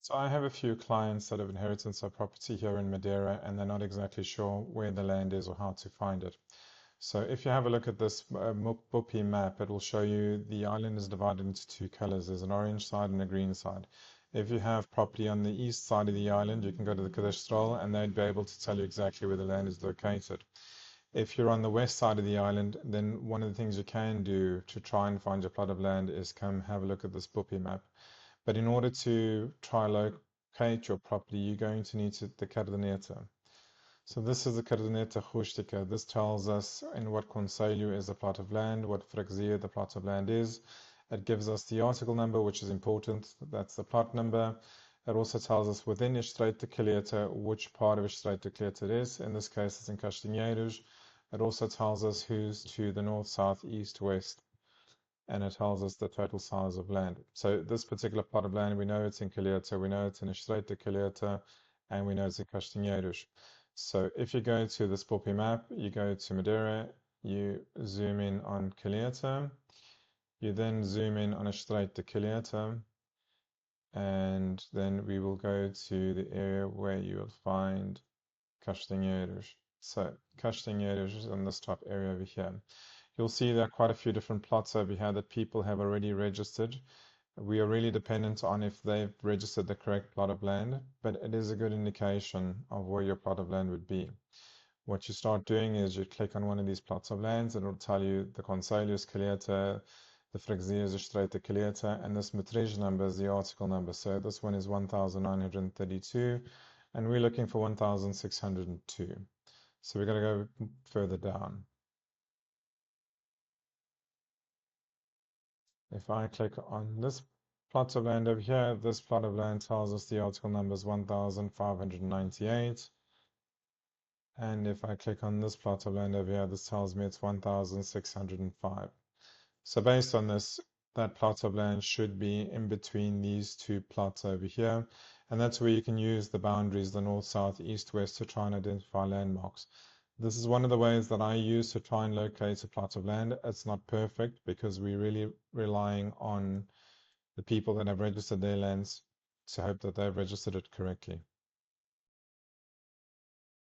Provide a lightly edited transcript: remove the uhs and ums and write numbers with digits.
So I have a few clients that have inherited some property here in Madeira and they're not exactly sure where the land is or how to find it. So if you have a look at this BUPi map, it will show you the island is divided into two colors. There's an orange side and a green side. If you have property on the east side of the island, you can go to the Cadastral and they'd be able to tell you exactly where the land is located. If you're on the west side of the island, then one of the things you can do to try and find your plot of land is come have a look at this BUPi map. But in order to try locate your property, you're going to need the Caderneta. So this is the Caderneta Predial. This tells us in what concelho is the plot of land, what freguesia the plot of land is. It gives us the article number, which is important. That's the plot number. It also tells us within Estreito de Calheta which part of Estreito de Calheta it is. In this case, it's in Castanheiros. It also tells us who's to the north, south, east, west, and it tells us the total size of land. So this particular plot of land, we know it's in Calheta, we know it's in Estreito de Calheta, and we know it's in Castanheiros. So if you go to this BUPi map, you go to Madeira, you zoom in on Calheta, you then zoom in on Estreito de Calheta, and then we will go to the area where you will find Castanheiros. So Castanheiros is in this top area over here. You'll see there are quite a few different plots over here that people have already registered. We are really dependent on if they've registered the correct plot of land, but it is a good indication of where your plot of land would be. What you start doing is you click on one of these plots of lands, and it'll tell you the concelho is Calheta, the freguesia is Estreito de Calheta, and this metrage number is the article number. So this one is 1932, and we're looking for 1602. So we're going to go further down. If I click on this plot of land over here, this plot of land tells us the article number is 1598. And if I click on this plot of land over here, this tells me it's 1605. So based on this, that plot of land should be in between these two plots over here. And that's where you can use the boundaries, the north, south, east, west, to try and identify landmarks. This is one of the ways that I use to try and locate a plot of land. It's not perfect because we're really relying on the people that have registered their lands to hope that they've registered it correctly.